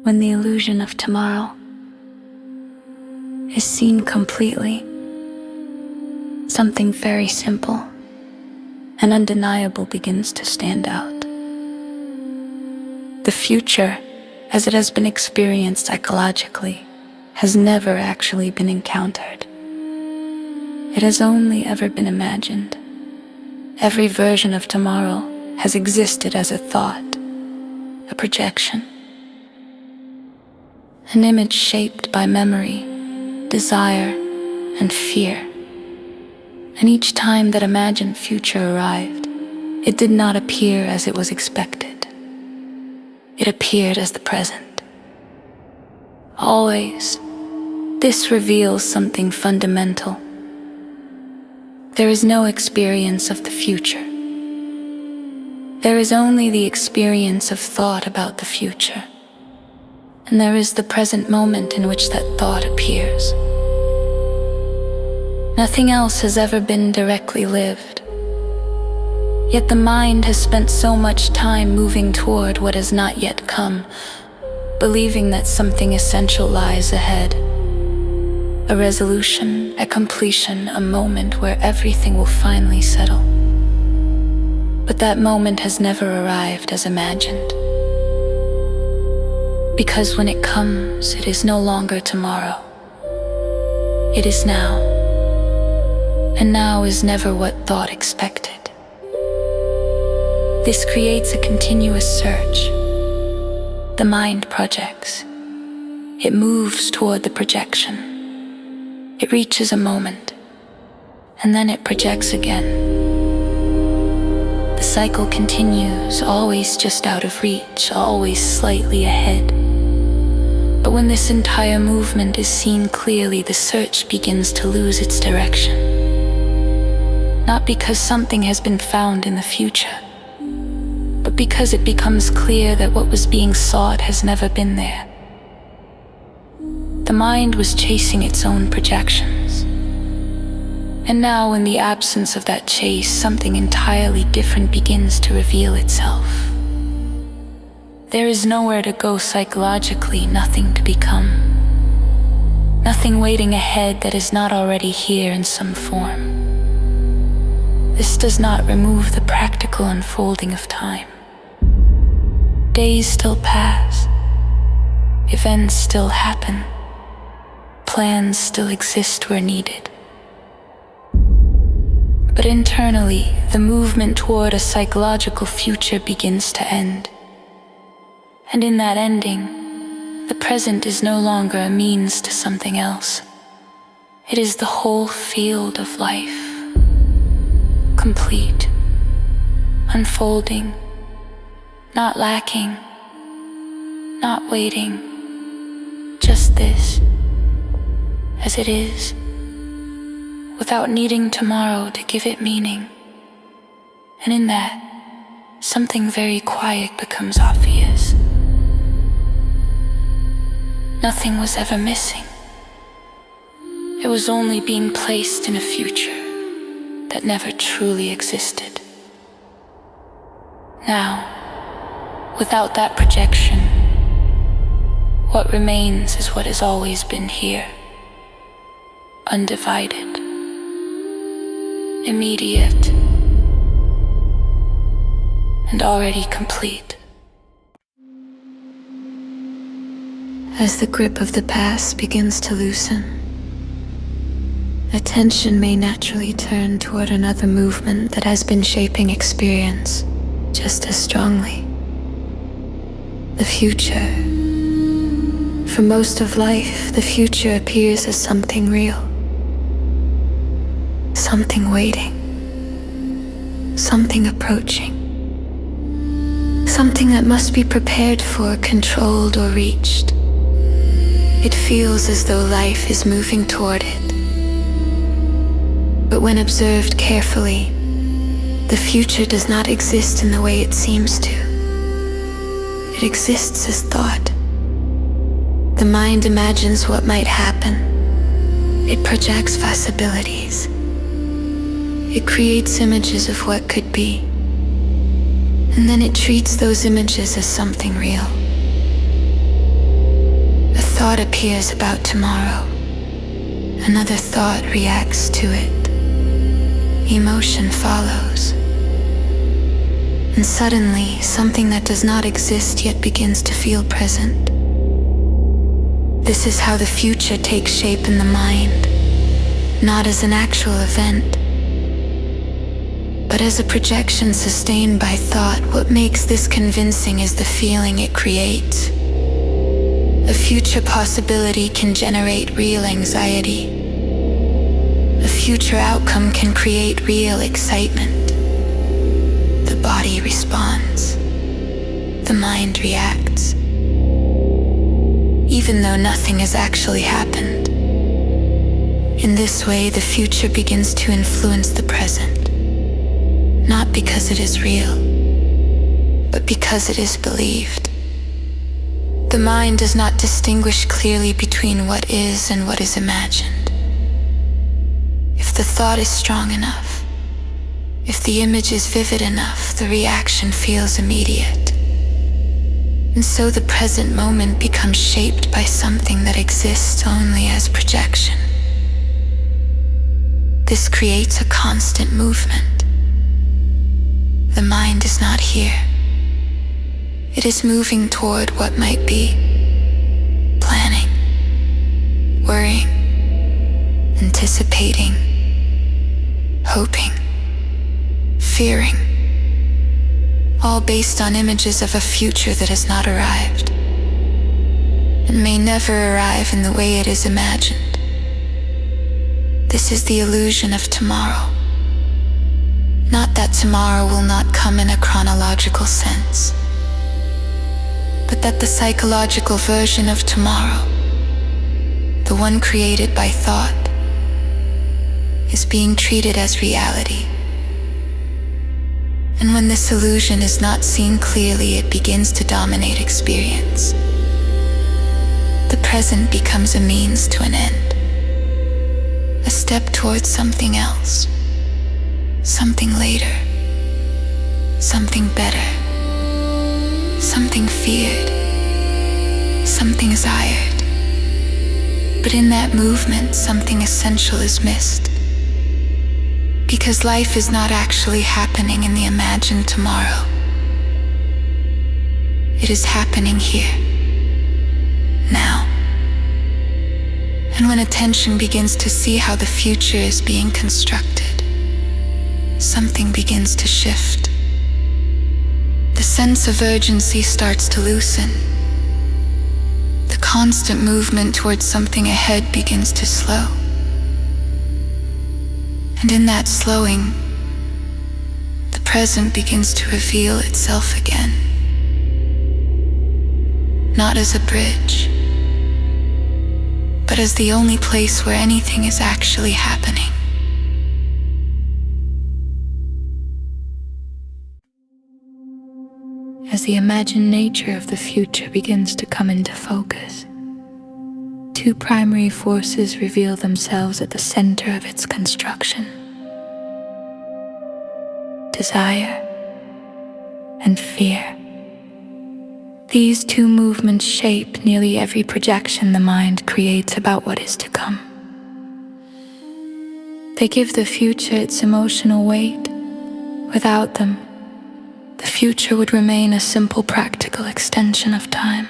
when the illusion of tomorrow is seen completely, something very simple and undeniable begins to stand out. The future, as it has been experienced psychologically, has never actually been encountered. It has only ever been imagined. Every version of tomorrow has existed as a thought, a projection, an image shaped by memory, desire, and fear. And each time that imagined future arrived, it did not appear as it was expected. It appeared as the present. Always, this reveals something fundamental. There is no experience of the future. There is only the experience of thought about the future. And there is the present moment in which that thought appears. Nothing else has ever been directly lived. Yet the mind has spent so much time moving toward what has not yet come, believing that something essential lies ahead. A resolution, a completion, a moment where everything will finally settle. But that moment has never arrived as imagined. Because when it comes, it is no longer tomorrow. It is now. And now is never what thought expected. This creates a continuous search. The mind projects. It moves toward the projection. It reaches a moment, and then it projects again. The cycle continues, always just out of reach, always slightly ahead. But when this entire movement is seen clearly, the search begins to lose its direction. Not because something has been found in the future, but because it becomes clear that what was being sought has never been there. The mind was chasing its own projections. And now, in the absence of that chase, something entirely different begins to reveal itself. There is nowhere to go psychologically, nothing to become. Nothing waiting ahead that is not already here in some form. This does not remove the practical unfolding of time. Days still pass. Events still happen. Plans still exist where needed. But internally, the movement toward a psychological future begins to end. And in that ending, the present is no longer a means to something else. It is the whole field of life. Complete, unfolding, not lacking, not waiting, just this, as it is, without needing tomorrow to give it meaning. And in that, something very quiet becomes obvious. Nothing was ever missing. It was only being placed in a future that never truly existed. Now, without that projection, what remains is what has always been here. Undivided, immediate, and already complete. As the grip of the past begins to loosen, attention may naturally turn toward another movement that has been shaping experience just as strongly. The future. For most of life, the future appears as something real. Something waiting. Something approaching. Something that must be prepared for, controlled, or reached. It feels as though life is moving toward it. But when observed carefully, the future does not exist in the way it seems to. It exists as thought. The mind imagines what might happen. It projects possibilities. It creates images of what could be. And then it treats those images as something real. thought appears about tomorrow. Another thought reacts to it. Emotion follows. And suddenly, something that does not exist yet begins to feel present. This is how the future takes shape in the mind, not as an actual event, but as a projection sustained by thought. What makes this convincing is the feeling it creates. A future possibility can generate real anxiety. A future outcome can create real excitement. The body responds. The mind reacts. Even though nothing has actually happened. In this way, the future begins to influence the present. Not because it is real, but because it is believed. The mind does not distinguish clearly between what is and what is imagined. If the thought is strong enough, if the image is vivid enough, the reaction feels immediate. And so the present moment becomes shaped by something that exists only as projection. This creates a constant movement. The mind is not here. It is moving toward what might be, planning, worrying, anticipating, hoping, fearing, all based on images of a future that has not arrived and may never arrive in the way it is imagined. This is the illusion of tomorrow. Not that tomorrow will not come in a chronological sense, but that the psychological version of tomorrow, the one created by thought, is being treated as reality. And when this illusion is not seen clearly, it begins to dominate experience. The present becomes a means to an end, a step towards something else, something later, something better, something feared, something desired. But in that movement, something essential is missed. Because life is not actually happening in the imagined tomorrow. It is happening here, now. And when attention begins to see how the future is being constructed, something begins to shift. The sense of urgency starts to loosen. The constant movement towards something ahead begins to slow. And in that slowing, the present begins to reveal itself again. Not as a bridge, but as the only place where anything is actually happening. As the imagined nature of the future begins to come into focus, two primary forces reveal themselves at the center of its construction: desire and fear. These two movements shape nearly every projection the mind creates about what is to come. They give the future its emotional weight. Without them, the future would remain a simple practical extension of time.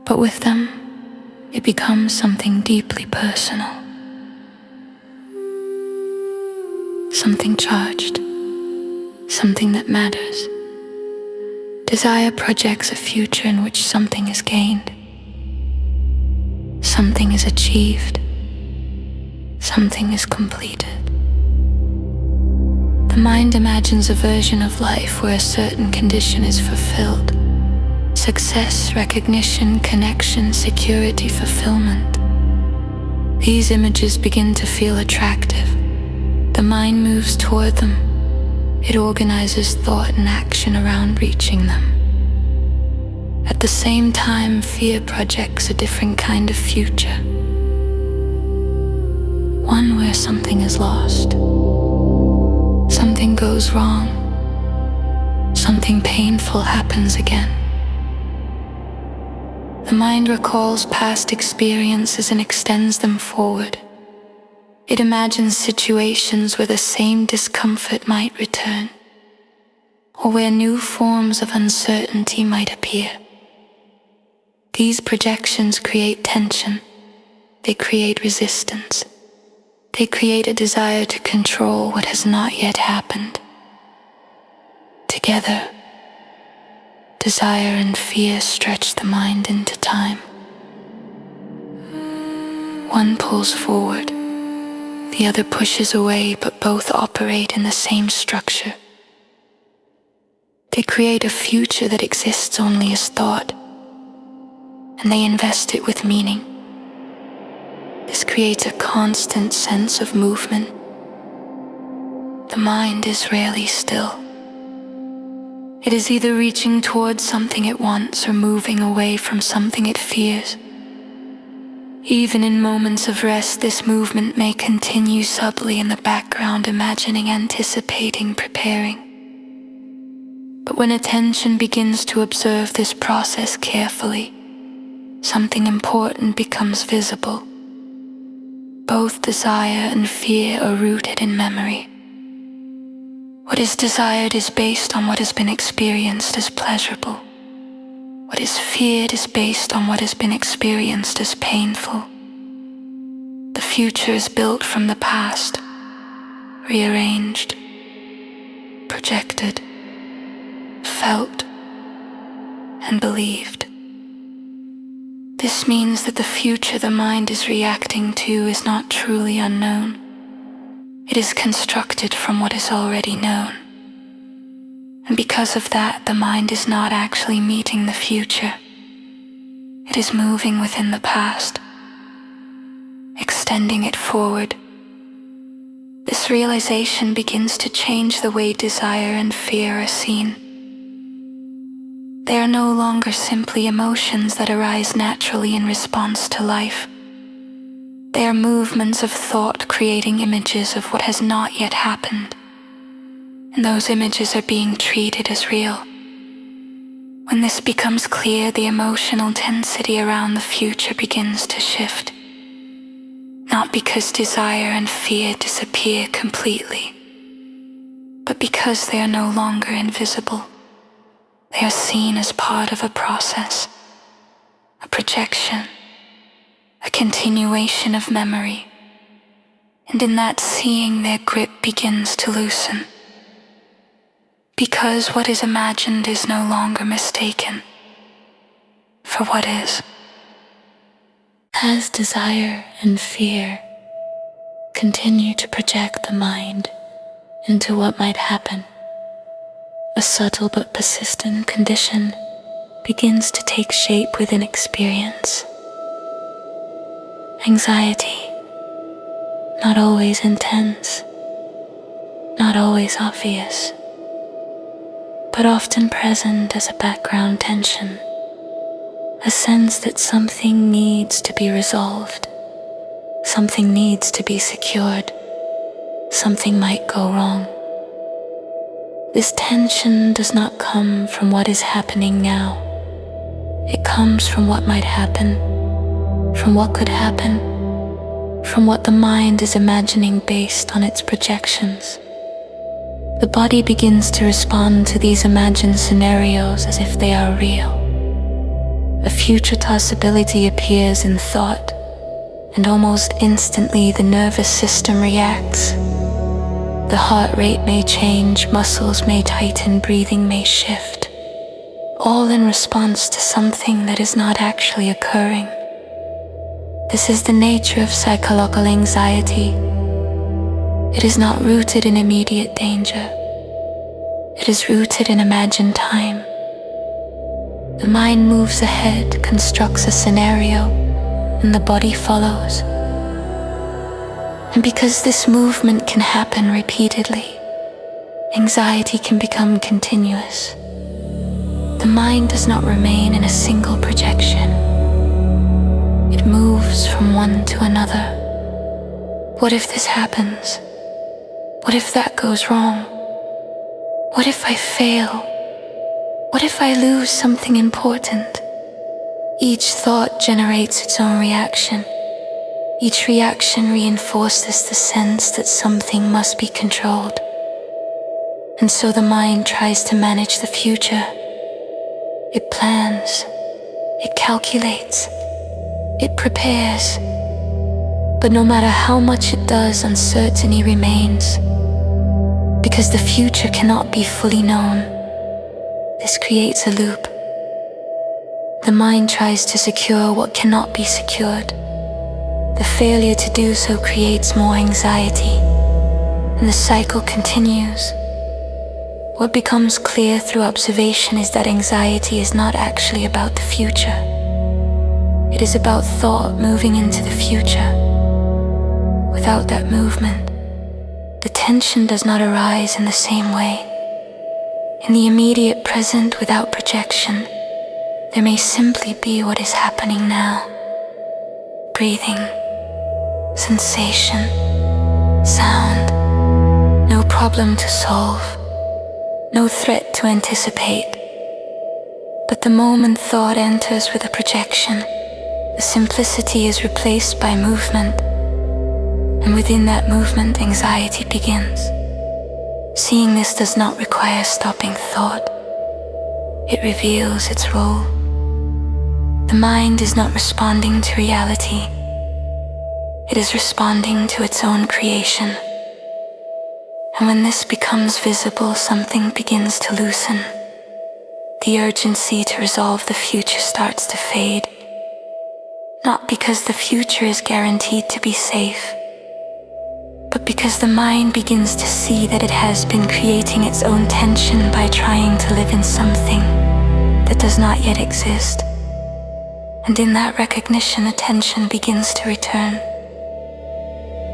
But with them, it becomes something deeply personal. Something charged. Something that matters. Desire projects a future in which something is gained. Something is achieved. Something is completed. The mind imagines a version of life where a certain condition is fulfilled. Success, recognition, connection, security, fulfillment. These images begin to feel attractive. The mind moves toward them. It organizes thought and action around reaching them. At the same time, fear projects a different kind of future. One where something is lost. Something goes wrong. Something painful happens again. The mind recalls past experiences and extends them forward. It imagines situations where the same discomfort might return, or where new forms of uncertainty might appear. These projections create tension. They create resistance. They create a desire to control what has not yet happened. Together, desire and fear stretch the mind into time. One pulls forward, the other pushes away, but both operate in the same structure. They create a future that exists only as thought, and they invest it with meaning. This creates a constant sense of movement. The mind is rarely still. It is either reaching towards something it wants or moving away from something it fears. Even in moments of rest, this movement may continue subtly in the background, imagining, anticipating, preparing. But when attention begins to observe this process carefully, something important becomes visible. Both desire and fear are rooted in memory. What is desired is based on what has been experienced as pleasurable. What is feared is based on what has been experienced as painful. The future is built from the past, rearranged, projected, felt, and believed. This means that the future the mind is reacting to is not truly unknown. It is constructed from what is already known. And because of that, the mind is not actually meeting the future. It is moving within the past, extending it forward. This realization begins to change the way desire and fear are seen. They are no longer simply emotions that arise naturally in response to life. They are movements of thought creating images of what has not yet happened. And those images are being treated as real. When this becomes clear, the emotional density around the future begins to shift. Not because desire and fear disappear completely, but because they are no longer invisible. They are seen as part of a process, a projection, a continuation of memory. And in that seeing, their grip begins to loosen. Because what is imagined is no longer mistaken for what is. As desire and fear continue to project the mind into what might happen, a subtle but persistent condition begins to take shape within experience. Anxiety, not always intense, not always obvious, but often present as a background tension, a sense that something needs to be resolved, something needs to be secured, something might go wrong. This tension does not come from what is happening now. It comes from what might happen, from what could happen, from what the mind is imagining based on its projections. The body begins to respond to these imagined scenarios as if they are real. A future possibility appears in thought, and almost instantly the nervous system reacts. The heart rate may change, muscles may tighten, breathing may shift, all in response to something that is not actually occurring. This is the nature of psychological anxiety. It is not rooted in immediate danger. It is rooted in imagined time. The mind moves ahead, constructs a scenario, and the body follows. And because this movement can happen repeatedly, anxiety can become continuous. The mind does not remain in a single projection. It moves from one to another. What if this happens? What if that goes wrong? What if I fail? What if I lose something important? Each thought generates its own reaction. Each reaction reinforces the sense that something must be controlled. And so the mind tries to manage the future. It plans, it calculates, it prepares. But no matter how much it does, uncertainty remains. Because the future cannot be fully known. This creates a loop. The mind tries to secure what cannot be secured. The failure to do so creates more anxiety, and the cycle continues. What becomes clear through observation is that anxiety is not actually about the future. It is about thought moving into the future. Without that movement, the tension does not arise in the same way. In the immediate present without projection, there may simply be what is happening now. Breathing, sensation, sound. No problem to solve, no threat to anticipate. But the moment thought enters with a projection, the simplicity is replaced by movement. And within that movement, anxiety begins. Seeing this does not require stopping thought. It reveals its role. The mind is not responding to reality. It is responding to its own creation. And when this becomes visible, something begins to loosen. The urgency to resolve the future starts to fade. Not because the future is guaranteed to be safe, but because the mind begins to see that it has been creating its own tension by trying to live in something that does not yet exist. And in that recognition, attention begins to return.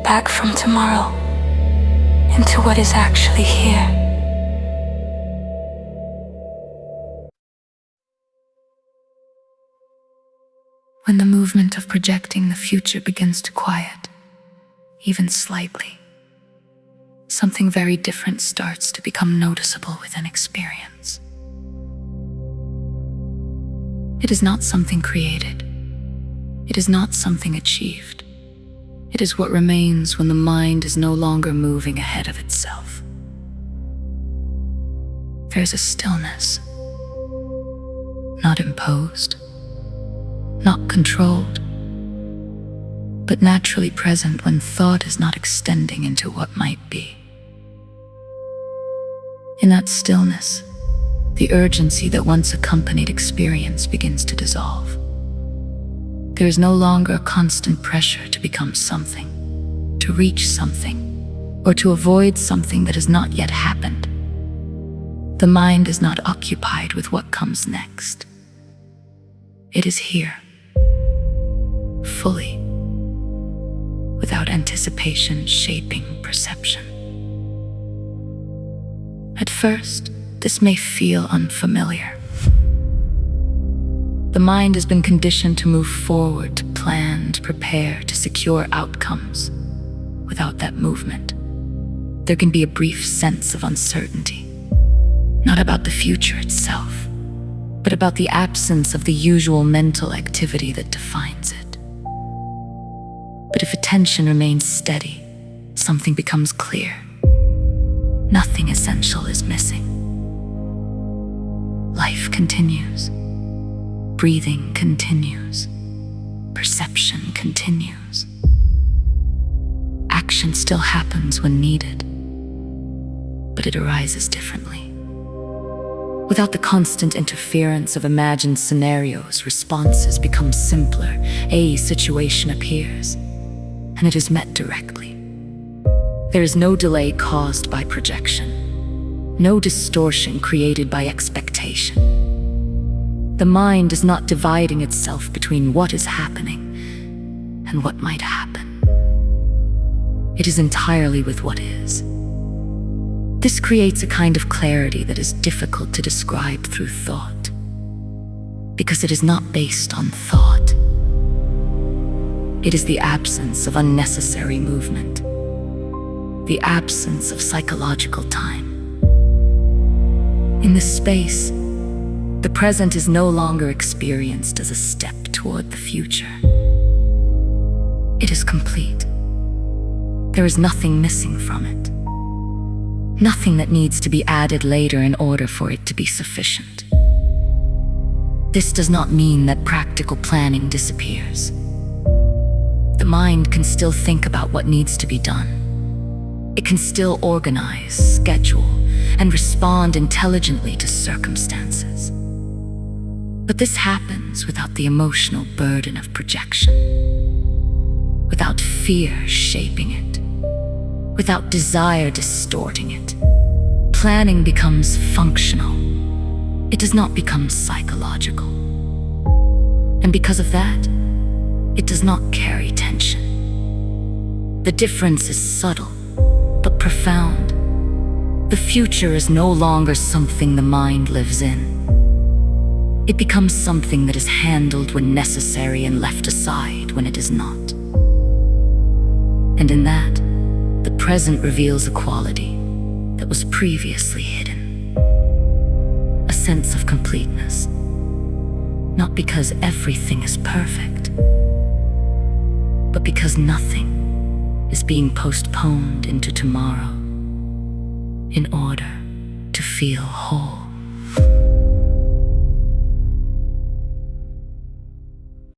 Back from tomorrow, into what is actually here. When the movement of projecting the future begins to quiet, even slightly, something very different starts to become noticeable within experience. It is not something created. It is not something achieved. It is what remains when the mind is no longer moving ahead of itself. There's a stillness, not imposed, not controlled, but naturally present when thought is not extending into what might be. In that stillness, the urgency that once accompanied experience begins to dissolve. There is no longer a constant pressure to become something, to reach something, or to avoid something that has not yet happened. The mind is not occupied with what comes next. It is here, fully, without anticipation shaping perception. At first, this may feel unfamiliar. The mind has been conditioned to move forward, to plan, to prepare, to secure outcomes. Without that movement, there can be a brief sense of uncertainty, not about the future itself, but about the absence of the usual mental activity that defines it. But if attention remains steady, something becomes clear. Nothing essential is missing. Life continues. Breathing continues. Perception continues. Action still happens when needed, but it arises differently. Without the constant interference of imagined scenarios, responses become simpler. A situation appears, and it is met directly. There is no delay caused by projection, no distortion created by expectation. The mind is not dividing itself between what is happening and what might happen. It is entirely with what is. This creates a kind of clarity that is difficult to describe through thought, because it is not based on thought. It is the absence of unnecessary movement, the absence of psychological time. In this space, The present is no longer experienced as a step toward the future. It is complete. There is nothing missing from it. Nothing that needs to be added later in order for it to be sufficient. This does not mean that practical planning disappears. The mind can still think about what needs to be done. It can still organize, schedule, and respond intelligently to circumstances. But this happens without the emotional burden of projection, without fear shaping it, without desire distorting it. Planning becomes functional. It does not become psychological. And because of that, it does not carry tension. The difference is subtle, but profound. The future is no longer something the mind lives in. It becomes something that is handled when necessary and left aside when it is not. And in that, the present reveals a quality that was previously hidden. A sense of completeness. Not because everything is perfect, but because nothing is being postponed into tomorrow in order to feel whole.